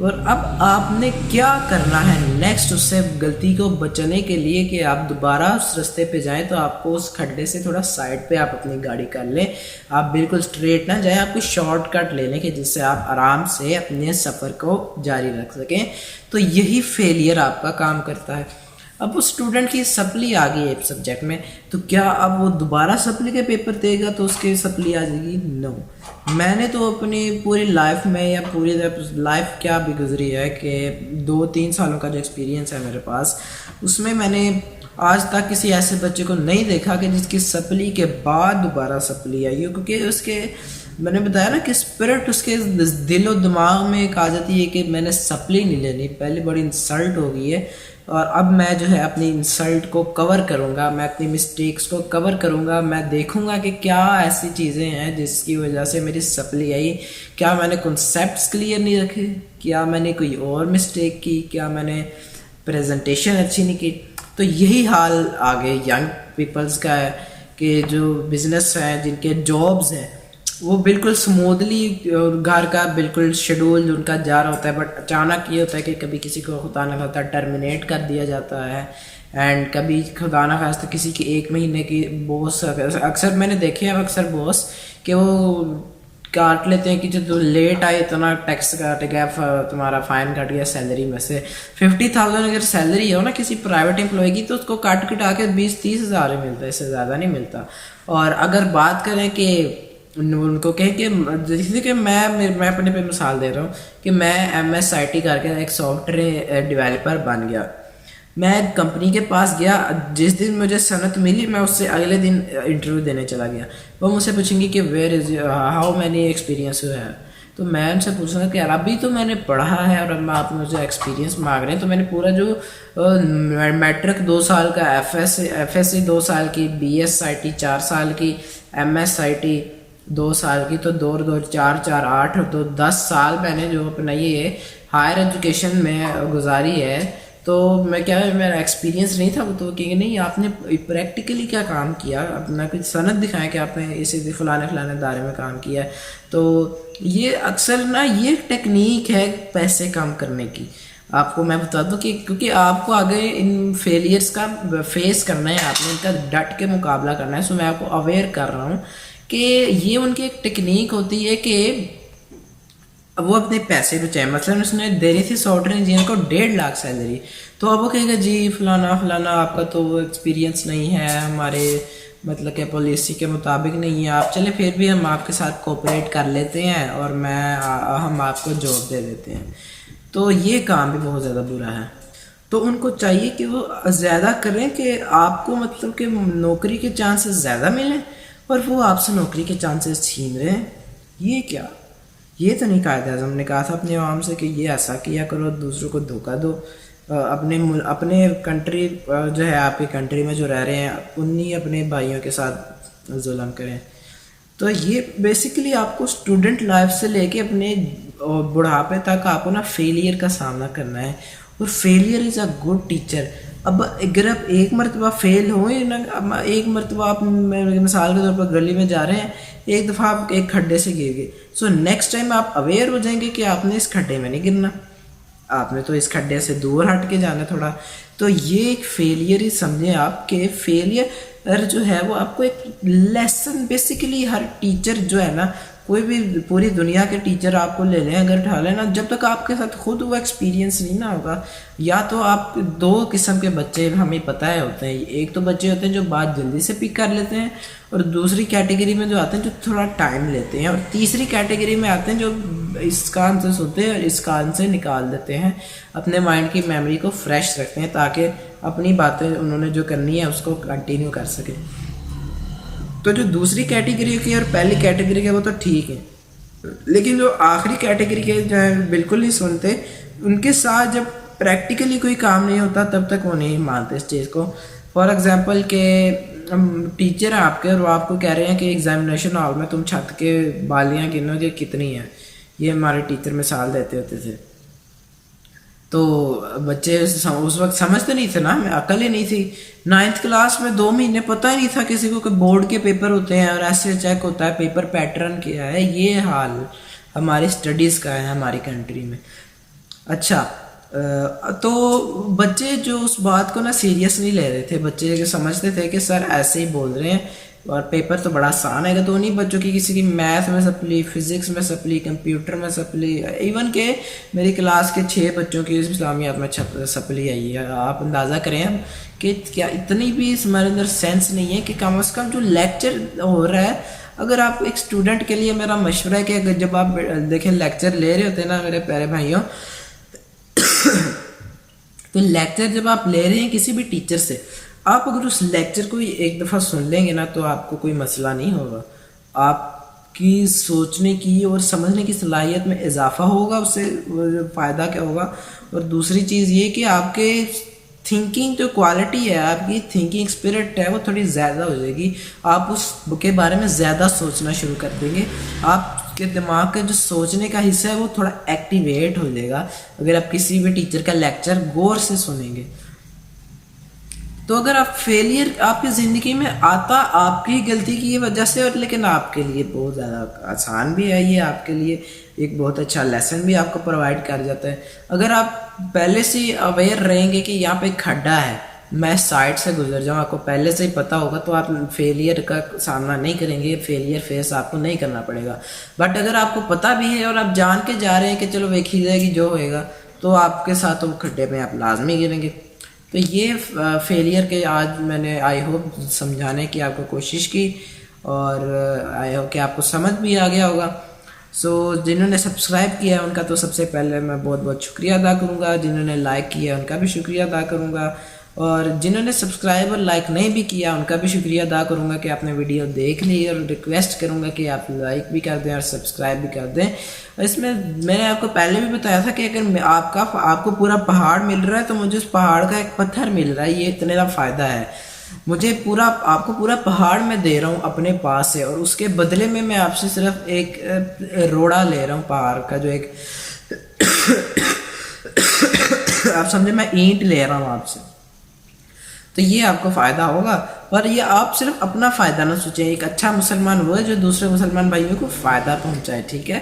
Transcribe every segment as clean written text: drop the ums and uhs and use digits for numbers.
اور اب آپ نے کیا کرنا ہے نیکسٹ اس سے غلطی کو بچنے کے لیے کہ آپ دوبارہ اس رستے پہ جائیں تو آپ کو اس کھڈے سے تھوڑا سائڈ پہ آپ اپنی گاڑی کر لیں. آپ بالکل اسٹریٹ نہ جائیں, آپ کو شارٹ کٹ لے لیں کہ جس سے آپ آرام سے اپنے سفر کو جاری رکھ سکیں. تو یہی فیلئر آپ کا کام کرتا ہے. اب وہ اسٹوڈنٹ کی سپلی آ گئی ہے ایک سبجیکٹ میں, تو کیا اب وہ دوبارہ سپلی کے پیپر دے گا تو اس کی سپلی آ جائے گی؟ نو. میں نے تو اپنی پوری لائف میں یا پوری لائف کیا بھی گزری ہے کہ 2-3 سالوں کا جو ایکسپیرینس ہے میرے پاس, اس میں نے آج تک کسی ایسے بچے کو نہیں دیکھا کہ جس کی سپلی کے بعد دوبارہ سپلی آئی ہو. کیونکہ اس کے میں نے بتایا نا کہ اسپرٹ اس کے دل و دماغ میں ایک آ جاتی ہے کہ میں نے سپلی نہیں لینی, پہلے بڑی انسلٹ ہو گئی ہے اور اب میں جو ہے اپنی انسلٹ کو کور کروں گا, میں اپنی مسٹیکس کو کور کروں گا, میں دیکھوں گا کہ کیا ایسی چیزیں ہیں جس کی وجہ سے میری سپلی آئی. کیا میں نے کنسیپٹس کلیئر نہیں رکھے, کیا میں نے کوئی اور مسٹیک کی, کیا میں نے پریزنٹیشن اچھی نہیں کی. تو یہی حال آگے ینگ پیپلز کا ہے کہ جو بزنس ہیں, جن کے جابز ہیں, وہ بالکل سموتھلی گھر کا بالکل شیڈول ان کا جا رہا ہوتا ہے, بٹ اچانک یہ ہوتا ہے کہ کبھی کسی کو خدا نہ خواستہ ٹرمینیٹ کر دیا جاتا ہے, اینڈ کبھی خدا نہ خواستہ کسی کی 1 مہینے کی بوس, اکثر میں نے دیکھے ہیں اکثر بوس کہ وہ کاٹ لیتے ہیں کہ جو لیٹ آئے اتنا ٹیکس کاٹ گیا, تمہارا فائن کٹ گیا سیلری میں سے. 50,000 اگر سیلری ہو نا کسی پرائیویٹ امپلائی کی تو اس کو کاٹ کٹا کے 20-30 ہزار ہی ملتا ہے, اس سے زیادہ نہیں ملتا. اور اگر بات کریں کہ ان کو کہیں کہ جیسے کہ میں اپنے پہ مثال دے رہا ہوں کہ میں MSIT کر کے ایک سافٹ ویئر ڈیولپر بن گیا. میں کمپنی کے پاس گیا, جس دن مجھے صنعت ملی میں اس سے اگلے دن انٹرویو دینے چلا گیا. وہ مجھ سے پوچھیں گی کہ where is how many experience ہے, تو میں ان سے پوچھوں گا کہ یار ابھی تو میں نے پڑھا ہے اور اب آپ مجھے ایکسپیرینس مانگ رہے ہیں. تو میں نے پورا جو میٹرک 2 سال کا, FSC 2 سال کی, BSIT 4 سال کی, MSIT 2 سال کی, تو 2 4 8 تو 10 سال میں نے جو اپنا یہ ہائر ایجوکیشن میں گزاری ہے. تو میں کیا میرا ایکسپیرینس نہیں تھا, وہ تو کہ نہیں آپ نے پریکٹیکلی کیا کام کیا, اپنا کچھ سند دکھائیں کہ آپ نے اسی فلانے ادارے میں کام کیا ہے. تو یہ اکثر نا یہ ٹیکنیک ہے پیسے کام کرنے کی. آپ کو میں بتا دوں کہ کیونکہ آپ کو آگے ان فیلئرس کا فیس کرنا ہے, آپ نے ان کا ڈٹ کے مقابلہ کرنا ہے. سو میں آپ کو اویئر کر رہا ہوں کہ یہ ان کی ایک ٹیکنیک ہوتی ہے کہ وہ اپنے پیسے بچائیں. مثلاً اس نے دینی تھی سافٹ ویئر انجینئر کو 1.5 لاکھ سیلری, تو اب وہ کہے گا جی فلانا آپ کا تو ایکسپیرینس نہیں ہے, ہمارے مطلب کہ پالیسی کے مطابق نہیں ہے, آپ چلے پھر بھی ہم آپ کے ساتھ کوپریٹ کر لیتے ہیں اور ہم آپ کو جاب دے دیتے ہیں. تو یہ کام بھی بہت زیادہ برا ہے. تو ان کو چاہیے کہ وہ زیادہ کریں کہ آپ کو مطلب کہ نوکری کے چانسز زیادہ ملیں اور وہ آپ سے نوکری کے چانسز چھین رہے ہیں. یہ کیا, یہ تو نہیں قائد اعظم نے کہا تھا اپنے عوام سے کہ یہ ایسا کیا کرو, دوسروں کو دھوکہ دو, اپنے کنٹری جو ہے آپ کی کنٹری میں جو رہ رہے ہیں انہی اپنے بھائیوں کے ساتھ ظلم کریں. تو یہ بیسیکلی آپ کو اسٹوڈنٹ لائف سے لے کے اپنے بڑھاپے تک آپ کو نا فیلئر کا سامنا کرنا ہے, اور failure is a good teacher. اب اگر آپ ایک مرتبہ فیل ہوئے نا, ایک مرتبہ آپ مثال کے طور پر گلی میں جا رہے ہیں, ایک دفعہ آپ ایک کھڈے سے گر گئے, سو نیکسٹ ٹائم آپ اویئر ہو جائیں گے کہ آپ نے اس کھڈے میں نہیں گرنا, آپ نے تو اس کھڈے سے دور ہٹ کے جانا تھوڑا. تو یہ ایک فیلئر ہی سمجھیں آپ کہ فیلئر جو ہے وہ آپ کو ایک لیسن, بیسیکلی ہر ٹیچر جو ہے نا, کوئی بھی پوری دنیا کے ٹیچر آپ کو لے لیں اگر اٹھا لیں نا, جب تک آپ کے ساتھ خود وہ ایکسپیرینس نہیں نا ہوگا, یا تو آپ 2 قسم کے بچے ہمیں پتہ ہے ہوتے ہیں. ایک تو بچے ہوتے ہیں جو بات جلدی سے پک کر لیتے ہیں, اور دوسری کیٹیگری میں جو آتے ہیں جو تھوڑا ٹائم لیتے ہیں, اور تیسری کیٹیگری میں آتے ہیں جو اس کان سے سوتے ہیں اور اس کان سے نکال دیتے ہیں, اپنے مائنڈ کی میموری کو فریش رکھتے ہیں تاکہ اپنی باتیں انہوں نے جو کرنی ہے اس کو کنٹینیو کر سکیں. تو جو دوسری کیٹیگری کی اور پہلی کیٹیگری کے وہ تو ٹھیک ہے, لیکن جو آخری کیٹیگری کے جو ہے بالکل نہیں سنتے, ان کے ساتھ جب پریکٹیکلی کوئی کام نہیں ہوتا تب تک وہ نہیں مانتے اس چیز کو. فار ایگزامپل کہ ٹیچر ہیں آپ کے اور وہ آپ کو کہہ رہے ہیں کہ ایگزامینیشن ہال میں تم چھت کے بالیاں گنو کہ کتنی ہیں, یہ ہمارے ٹیچر مثال دیتے ہوتے تھے. تو بچے اس وقت سمجھتے نہیں تھے نا, ہمیں عقل ہی نہیں تھی. 9th کلاس میں 2 مہینے پتہ ہی نہیں تھا کسی کو کہ بورڈ کے پیپر ہوتے ہیں اور ایسے چیک ہوتا ہے, پیپر پیٹرن کیا ہے. یہ حال ہماری اسٹڈیز کا ہے ہماری کنٹری میں. اچھا تو بچے جو اس بات کو نا سیریس نہیں لے رہے تھے، بچے جو سمجھتے تھے کہ سر ایسے ہی بول رہے ہیں اور پیپر تو بڑا آسان ہے گا، تو انہیں بچوں کی کسی کی میتھ میں سپلی، فزکس میں سپلی، کمپیوٹر میں سپلی، ایون کہ میری کلاس کے 6 بچوں کی اسلامیات میں سپلی آئی ہے. آپ اندازہ کریں کہ کیا اتنی بھی ہمارے اندر سینس نہیں ہے کہ کم از کم جو لیکچر ہو رہا ہے. اگر آپ ایک اسٹوڈنٹ کے لیے میرا مشورہ ہے کہ اگر جب آپ دیکھیں لیکچر لے رہے ہوتے ہیں نا میرے پیارے بھائیوں، تو لیکچر جب آپ لے رہے ہیں کسی بھی ٹیچر سے، آپ اگر اس لیکچر کو ایک دفعہ سن لیں گے نا تو آپ کو کوئی مسئلہ نہیں ہوگا، آپ کی سوچنے کی اور سمجھنے کی صلاحیت میں اضافہ ہوگا. اس سے فائدہ کیا ہوگا؟ اور دوسری چیز یہ کہ آپ کے تھنکنگ جو کوالٹی ہے، آپ کی تھنکنگ اسپرٹ ہے، وہ تھوڑی زیادہ ہو جائے گی. آپ اس کے بارے میں زیادہ سوچنا شروع کر دیں گے. آپ کے دماغ کا جو سوچنے کا حصہ ہے وہ تھوڑا ایکٹیویٹ ہو جائے گا اگر آپ کسی بھی ٹیچر کا لیکچر غور سے سنیں گے. تو اگر آپ فیلئر آپ کی زندگی میں آتا آپ کی غلطی کی وجہ سے، اور لیکن آپ کے لیے بہت زیادہ آسان بھی ہے، یہ آپ کے لیے ایک بہت اچھا لیسن بھی آپ کو پرووائڈ کر جاتا ہے. اگر آپ پہلے سے اویئر رہیں گے کہ یہاں پہ کھڈا ہے، میں سائڈ سے گزر جاؤں، آپ کو پہلے سے ہی پتہ ہوگا، تو آپ فیلئر کا سامنا نہیں کریں گے، فیلئر فیس آپ کو نہیں کرنا پڑے گا. بٹ اگر آپ کو پتہ بھی ہے اور آپ جان کے جا رہے ہیں کہ چلو ویکھی جائے گی جو ہوئے گا، تو آپ کے ساتھ وہ کھڈے میں آپ لازمی گریں گے. تو یہ فیلئر کے آج میں نے آئی ہوپ سمجھانے کی آپ کو کوشش کی، اور آئی ہوپ کہ آپ کو سمجھ بھی آ گیا ہوگا. سو جنہوں نے سبسکرائب کیا ہے ان کا تو سب سے پہلے میں بہت بہت شکریہ ادا کروں گا، جنہوں نے لائک کیا ہے ان کا بھی شکریہ ادا کروں گا، اور جنہوں نے سبسکرائب اور لائک نہیں بھی کیا ان کا بھی شکریہ ادا کروں گا کہ آپ نے ویڈیو دیکھ لی، اور ریکویسٹ کروں گا کہ آپ لائک بھی کر دیں اور سبسکرائب بھی کر دیں. اس میں میں نے آپ کو پہلے بھی بتایا تھا کہ اگر آپ کو پورا پہاڑ مل رہا ہے تو مجھے اس پہاڑ کا ایک پتھر مل رہا ہے، یہ اتنے کا فائدہ ہے. مجھے آپ کو پورا پہاڑ میں دے رہا ہوں اپنے پاس سے، اور اس کے بدلے میں آپ سے صرف ایک روڑا لے رہا ہوں پہاڑ کا، جو ایک آپ سمجھے میں اینٹ لے رہا ہوں آپ سے. تو یہ آپ کو فائدہ ہوگا، اور یہ آپ صرف اپنا فائدہ نہ سوچیں. ایک اچھا مسلمان وہ ہے جو دوسرے مسلمان بھائیوں کو فائدہ پہنچائے. ٹھیک ہے،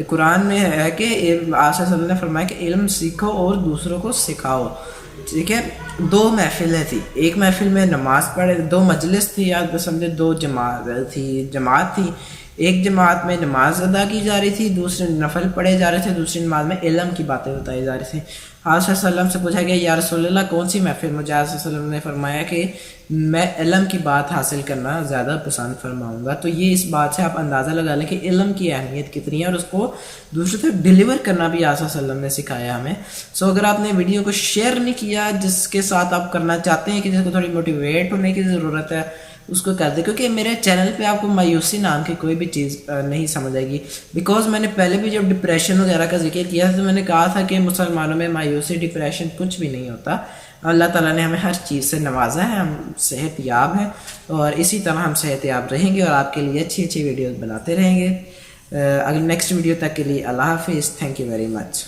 قرآن میں ہے کہ آپ صلی اللہ علیہ وسلم نے فرمایا کہ علم سیکھو اور دوسروں کو سکھاؤ. ٹھیک ہے، 2 محفلیں تھیں، ایک محفل میں نماز پڑھے، 2 مجلس تھی، یا سمجھے 2 جماعت تھی. ایک جماعت میں نماز ادا کی جا رہی تھی، دوسرے نفل پڑھے جا رہے تھے، دوسری نماز میں علم کی باتیں بتائی جا رہی تھیں. آپ صلی اللہ علیہ وسلم سے پوچھا گیا یا رسول اللہ کون سی محفل؟ مجھے آپ صلی اللہ علیہ وسلم نے فرمایا کہ میں علم کی بات حاصل کرنا زیادہ پسند فرماؤں گا. تو یہ اس بات سے آپ اندازہ لگا لیں کہ علم کی اہمیت کتنی ہے، اور اس کو دوسروں تک ڈیلیور کرنا بھی آپ صلی اللہ علیہ وسلم نے سکھایا ہمیں. سو اگر آپ نے ویڈیو کو شیئر نہیں کیا جس کے ساتھ آپ کرنا چاہتے ہیں کہ جس کو تھوڑی موٹیویٹ ہونے کی ضرورت ہے، اس کو کر دیں، کیونکہ میرے چینل پہ آپ کو مایوسی نام کی کوئی بھی چیز نہیں سمجھ آئے گی. بیکاز میں نے پہلے بھی جب ڈپریشن وغیرہ کا ذکر کیا تھا تو میں نے کہا تھا کہ مسلمانوں میں مایوسی، ڈپریشن کچھ بھی نہیں ہوتا. اللہ تعالیٰ نے ہمیں ہر چیز سے نوازا ہے، ہم صحت یاب ہیں، اور اسی طرح ہم صحت یاب رہیں گے اور آپ کے لیے اچھی اچھی ویڈیوز بناتے رہیں گے. اگر نیکسٹ ویڈیو تک کے لیے اللہ حافظ. Thank you very much.